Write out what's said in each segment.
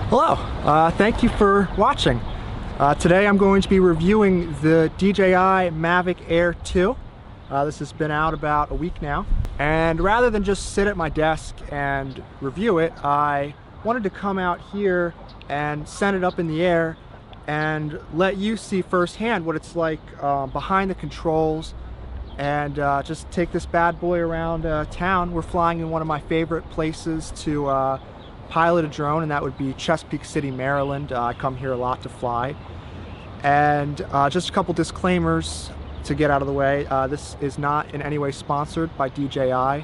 Hello, thank you for watching. Today I'm going to be reviewing the DJI Mavic Air 2. This has been out about a week now, and rather than just sit at my desk and review it, I wanted to come out here and send it up in the air and let you see firsthand what it's like behind the controls, and just take this bad boy around town. We're flying in one of my favorite places to pilot a drone, and that would be Chesapeake City, Maryland. I come here a lot to fly. And just a couple disclaimers to get out of the way. This is not in any way sponsored by DJI.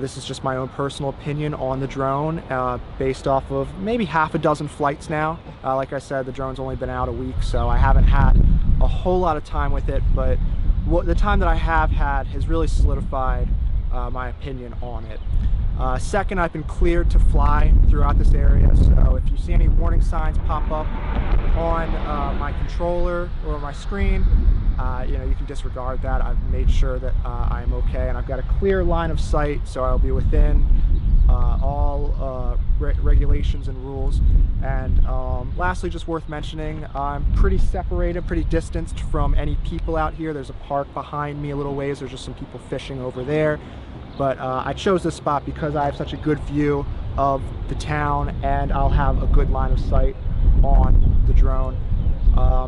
This is just my own personal opinion on the drone, based off of maybe half a dozen flights now. Like I said, the drone's only been out a week, so I haven't had a whole lot of time with it, but the time that I have had has really solidified my opinion on it. Second, I've been cleared to fly throughout this area, so if you see any warning signs pop up on my controller or my screen, you can disregard that. I've made sure that I am okay, and I've got a clear line of sight, so I'll be within all regulations and rules. And lastly, just worth mentioning, I'm pretty separated, pretty distanced from any people out here. There's a park behind me a little ways. There's just some people fishing over there. But I chose this spot because I have such a good view of the town, and I'll have a good line of sight on the drone.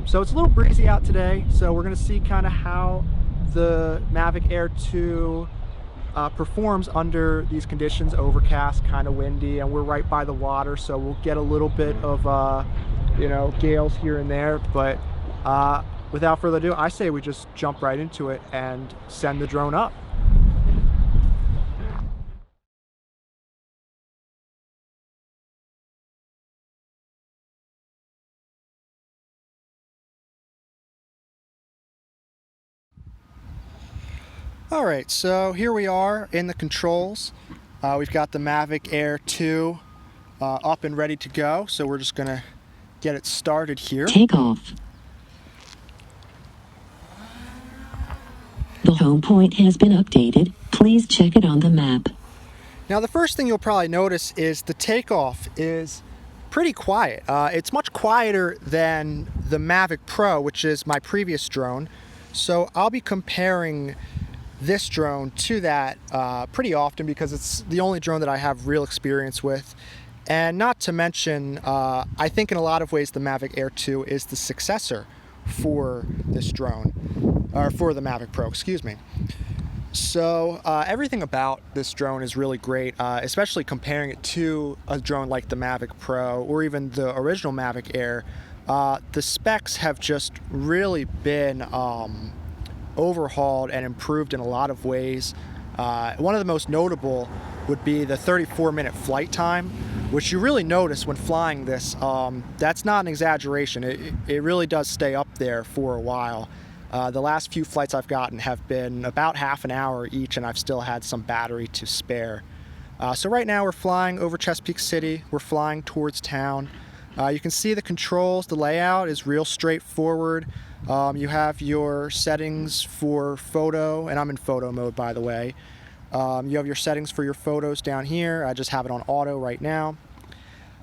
So it's a little breezy out today, so we're going to see kind of how the Mavic Air 2 performs under these conditions. Overcast, kind of windy, and we're right by the water, so we'll get a little bit of gales here and there. But without further ado, I say we just jump right into it and send the drone up. Alright, so here we are in the controls. We've got the Mavic Air 2 up and ready to go, so we're just going to get it started here. Take off. The home point has been updated. Please check it on the map. Now, the first thing you'll probably notice is the takeoff is pretty quiet. It's much quieter than the Maverick Pro, which is my previous drone. So I'll be comparing this drone to that pretty often, because it's the only drone that I have real experience with. And not to mention, I think in a lot of ways the Mavic Air 2 is the successor for this drone, or for the Maverick Pro, excuse me. So everything about this drone is really great, especially comparing it to a drone like the Mavic Pro or even the original Mavic Air. The specs have just really been overhauled and improved in a lot of ways. One of the most notable would be the 34-minute flight time, which you really notice when flying this. That's not an exaggeration. It really does stay up there for a while. The last few flights I've gotten have been about half an hour each, and I've still had some battery to spare. So right now we're flying over Chesapeake City. We're flying towards town. You can see the controls. The layout is real straightforward. You have your settings for photo, and I'm in photo mode, by the way. You have your settings for your photos down here. I just have it on auto right now.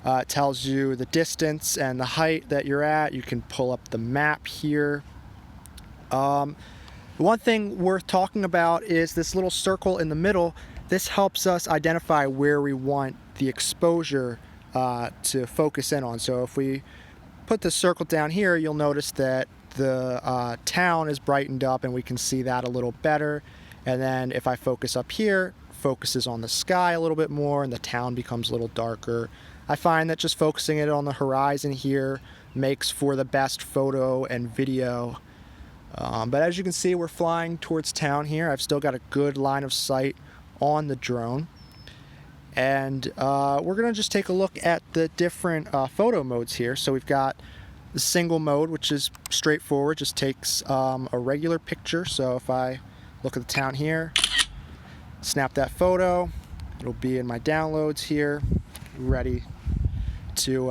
It tells you the distance and the height that you're at. You can pull up the map here. One thing worth talking about is this little circle in the middle. This helps us identify where we want the exposure to focus in on. So if we put the circle down here, you'll notice that the town is brightened up, and we can see that a little better. And then if I focus up here, focuses on the sky a little bit more, and the town becomes a little darker. I find that just focusing it on the horizon here makes for the best photo and video. But as you can see, we're flying towards town here. I've still got a good line of sight on the drone. And we're going to just take a look at the different photo modes here. So we've got the single mode, which is straightforward, just takes a regular picture. So if I look at the town here, snap that photo, it'll be in my downloads here, ready to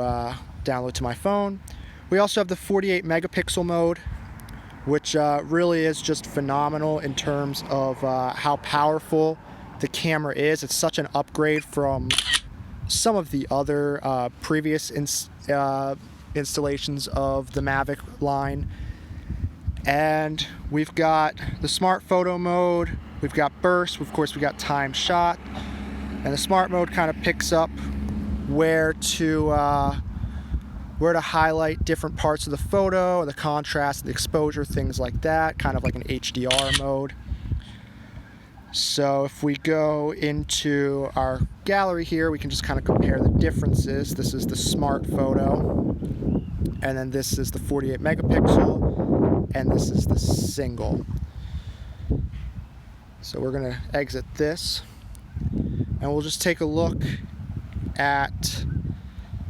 download to my phone. We also have the 48 megapixel mode, which really is just phenomenal in terms of how powerful the camera is. It's such an upgrade from some of the other previous installations of the Mavic line. And we've got the smart photo mode, we've got burst, of course we've got time shot, and the smart mode kind of picks up where to highlight different parts of the photo, the contrast, the exposure, things like that, kind of like an HDR mode. So if we go into our gallery here, we can just kind of compare the differences. This is the smart photo, and then this is the 48 megapixel, and this is the single. So we're going to exit this, and we'll just take a look at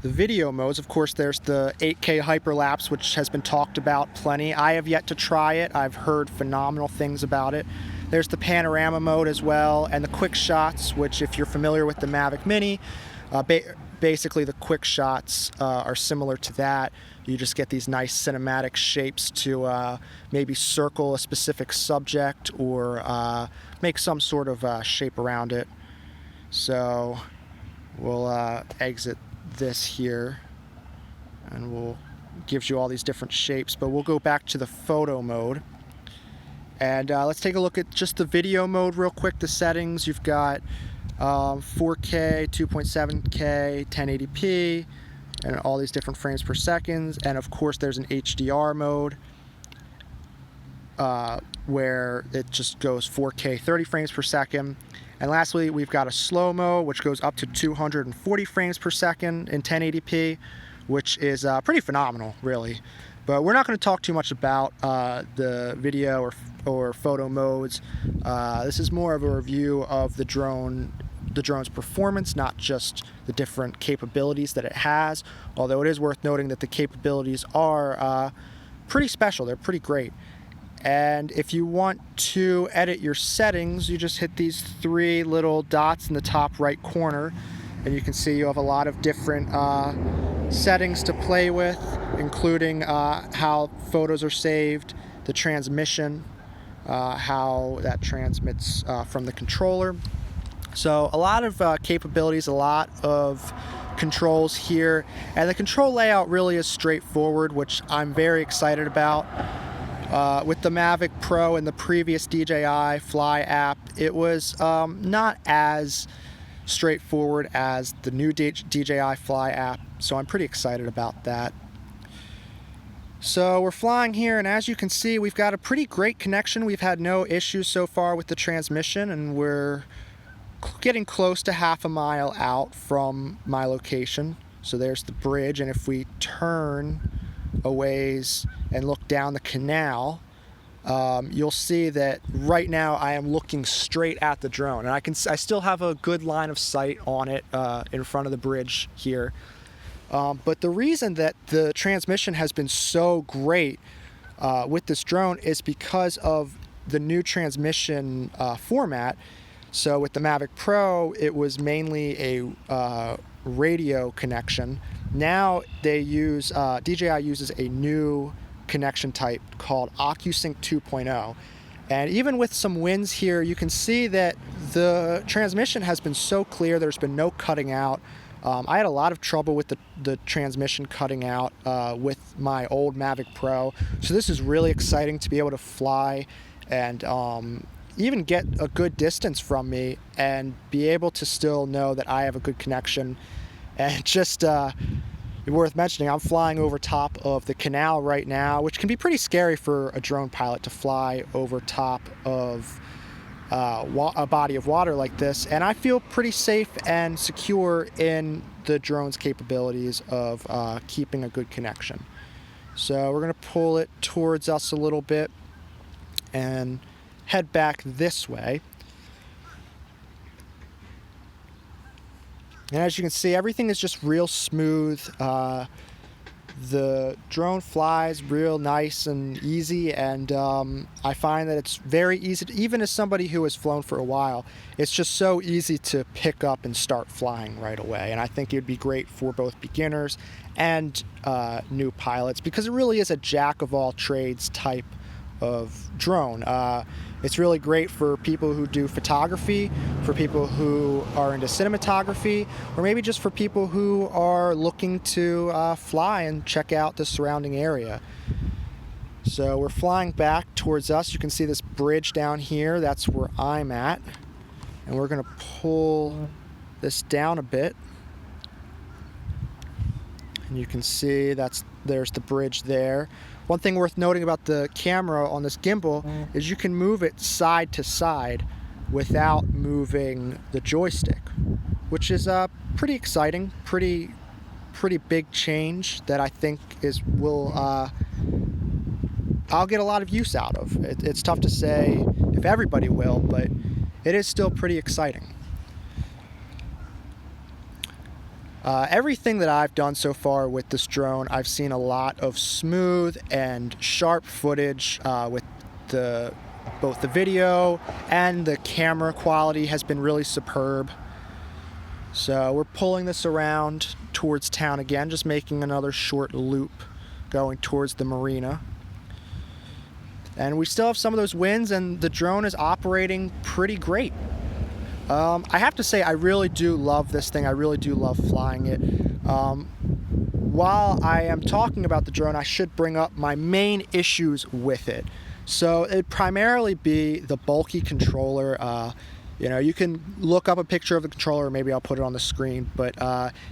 the video modes. Of course, there's the 8K hyperlapse, which has been talked about plenty. I have yet to try it. I've heard phenomenal things about it. There's the panorama mode as well, and the quick shots, which if you're familiar with the Mavic Mini, basically the quick shots are similar to that. You just get these nice cinematic shapes to maybe circle a specific subject or make some sort of shape around it. So we'll exit this here, and we'll gives you all these different shapes, but we'll go back to the photo mode. And let's take a look at just the video mode real quick. The settings, you've got 4K, 2.7K, 1080p, and all these different frames per second. And of course there's an HDR mode where it just goes 4K, 30 frames per second. And lastly, we've got a slow-mo, which goes up to 240 frames per second in 1080p, which is pretty phenomenal, really. But we're not going to talk too much about the video or photo modes. This is more of a review of the drone's performance, not just the different capabilities that it has, although it is worth noting that the capabilities are pretty special. They're pretty great. And if you want to edit your settings, you just hit these three little dots in the top right corner, and you can see you have a lot of different settings to play with, including how photos are saved, the transmission, how that transmits from the controller. So a lot of capabilities, a lot of controls here, and the control layout really is straightforward, which I'm very excited about. With the Mavic Pro and the previous DJI Fly app, it was not as straightforward as the new DJI Fly app, so I'm pretty excited about that. So we're flying here, and as you can see, we've got a pretty great connection. We've had no issues so far with the transmission, and we're getting close to half a mile out from my location. So there's the bridge, and if we turn a ways and look down the canal, you'll see that right now I am looking straight at the drone, and I still have a good line of sight on it in front of the bridge here. But the reason that the transmission has been so great with this drone is because of the new transmission format. So with the Mavic Pro, it was mainly a radio connection. Now they use DJI uses a new connection type called OcuSync 2.0, and even with some winds here, you can see that the transmission has been so clear. There's been no cutting out. I had a lot of trouble with the transmission cutting out with my old Mavic Pro, so this is really exciting to be able to fly and even get a good distance from me and be able to still know that I have a good connection. And just worth mentioning, I'm flying over top of the canal right now, which can be pretty scary for a drone pilot to fly over top of a body of water like this. And I feel pretty safe and secure in the drone's capabilities of keeping a good connection. So we're going to pull it towards us a little bit and head back this way. And as you can see, everything is just real smooth. The drone flies real nice and easy, and I find that it's very easy, even as somebody who has flown for a while, it's just so easy to pick up and start flying right away. And I think it would be great for both beginners and new pilots, because it really is a jack of all trades type of drone. It's really great for people who do photography, for people who are into cinematography, or maybe just for people who are looking to fly and check out the surrounding area. So we're flying back towards us. You can see this bridge down here. That's where I'm at. And we're going to pull this down a bit. And you can see there's the bridge there. One thing worth noting about the camera on this gimbal is you can move it side to side without moving the joystick, which is pretty exciting, pretty big change that I think I'll get a lot of use out of. It's tough to say if everybody will, but it is still pretty exciting. Everything that I've done so far with this drone, I've seen a lot of smooth and sharp footage with both the video and the camera quality has been really superb. So we're pulling this around towards town again, just making another short loop going towards the marina. And we still have some of those winds, and the drone is operating pretty great. I have to say, I really do love this thing. I really do love flying it. While I am talking about the drone, I should bring up my main issues with it. So it'd primarily be the bulky controller. You can look up a picture of the controller, or maybe I'll put it on the screen, but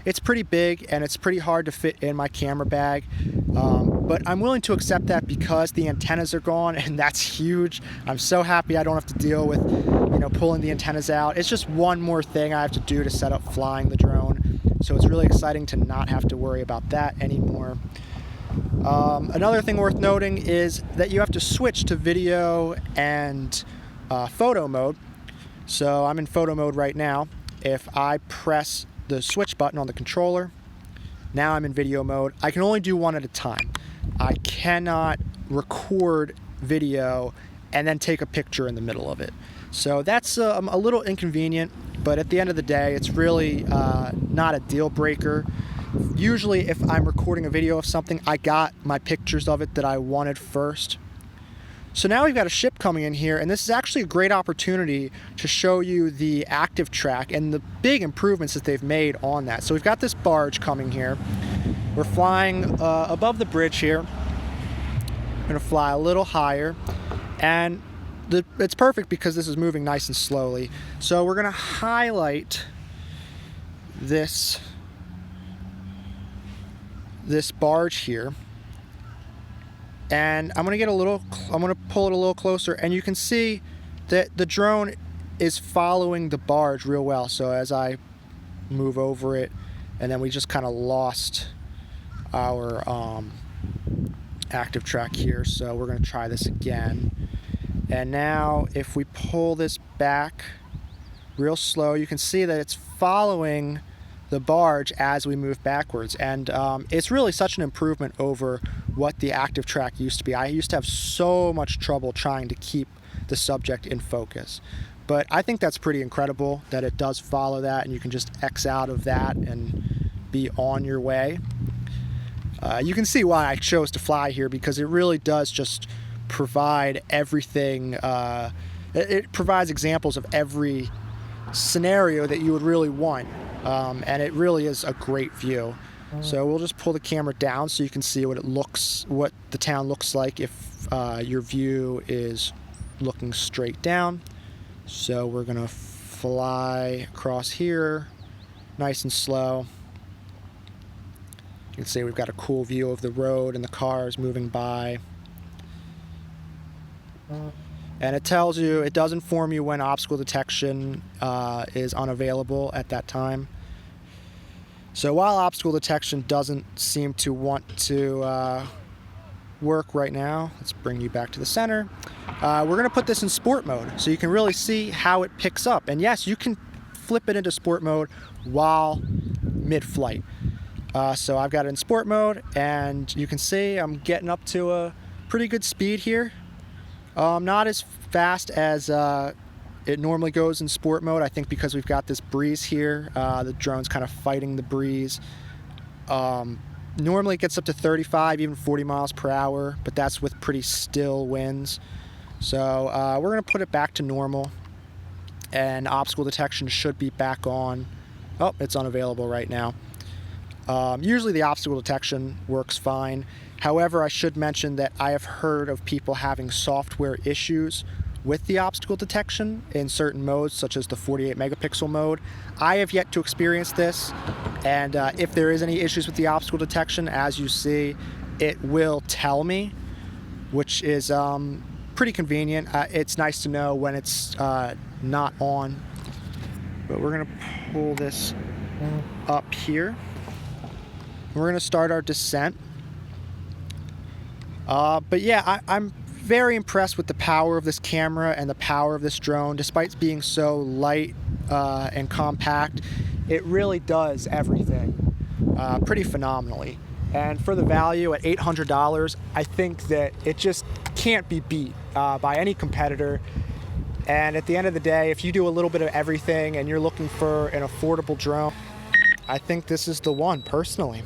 it's pretty big and it's pretty hard to fit in my camera bag. But I'm willing to accept that because the antennas are gone, and that's huge. I'm so happy I don't have to deal with, pulling the antennas out. It's just one more thing I have to do to set up flying the drone. So it's really exciting to not have to worry about that anymore. Another thing worth noting is that you have to switch to video and photo mode. So I'm in photo mode right now. If I press the switch button on the controller, now I'm in video mode. I can only do one at a time. I cannot record video and then take a picture in the middle of it. So that's a little inconvenient, but at the end of the day, it's really not a deal breaker. Usually if I'm recording a video of something, I got my pictures of it that I wanted first. So now we've got a ship coming in here, and this is actually a great opportunity to show you the active track and the big improvements that they've made on that. So we've got this barge coming here. We're flying above the bridge here. I'm going to fly a little higher, and it's perfect because this is moving nice and slowly. So we're going to highlight this barge here. And I'm going to pull it a little closer, and you can see that the drone is following the barge real well. So as I move over it, and then we just kind of lost our active track here. So we're going to try this again. And now if we pull this back real slow, you can see that it's following the barge as we move backwards, and it's really such an improvement over what the active track used to be. I used to have so much trouble trying to keep the subject in focus, but I think that's pretty incredible that it does follow that, and you can just X out of that and be on your way. You can see why I chose to fly here, because it really does just provide everything. It provides examples of every scenario that you would really want. And it really is a great view. So we'll just pull the camera down so you can see what the town looks like if your view is looking straight down. So we're gonna fly across here nice and slow. You can see we've got a cool view of the road and the cars moving by. And it does inform you when obstacle detection is unavailable at that time. So while obstacle detection doesn't seem to want to work right now, let's bring you back to the center. We're going to put this in sport mode so you can really see how it picks up. And yes, you can flip it into sport mode while mid-flight. So I've got it in sport mode, and you can see I'm getting up to a pretty good speed here. Not as fast as it normally goes in sport mode. I think because we've got this breeze here, the drone's kind of fighting the breeze. Normally it gets up to 35, even 40 miles per hour, but that's with pretty still winds. So we're going to put it back to normal, and obstacle detection should be back on. Oh, it's unavailable right now. Usually the obstacle detection works fine. However, I should mention that I have heard of people having software issues with the obstacle detection in certain modes, such as the 48 megapixel mode. I have yet to experience this, and if there is any issues with the obstacle detection, as you see, it will tell me, which is pretty convenient. It's nice to know when it's not on. But we're gonna pull this up here. We're gonna start our descent. But yeah, I'm very impressed with the power of this camera and the power of this drone. Despite being so light and compact, it really does everything pretty phenomenally. And for the value at $800, I think that it just can't be beat by any competitor. And at the end of the day, if you do a little bit of everything and you're looking for an affordable drone, I think this is the one, personally.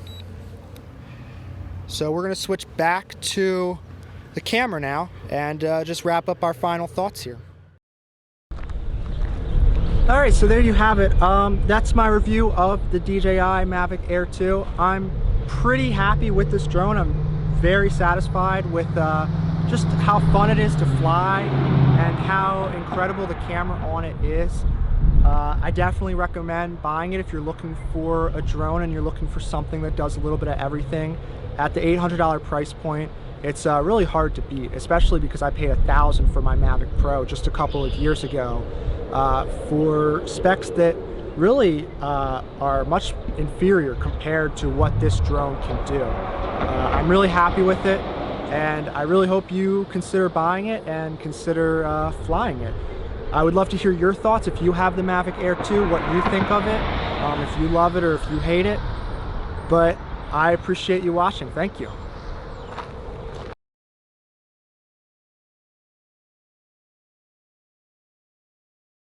So we're going to switch back to the camera now and just wrap up our final thoughts here. Alright, so there you have it. That's my review of the DJI Mavic Air 2. I'm pretty happy with this drone. I'm very satisfied with just how fun it is to fly and how incredible the camera on it is. I definitely recommend buying it if you're looking for a drone and you're looking for something that does a little bit of everything. At the $800 price point, it's really hard to beat, especially because I paid $1,000 for my Maverick Pro just a couple of years ago for specs that really are much inferior compared to what this drone can do. I'm really happy with it, and I really hope you consider buying it and consider flying it. I would love to hear your thoughts if you have the Mavic Air 2, what you think of it, if you love it or if you hate it. But I appreciate you watching. Thank you.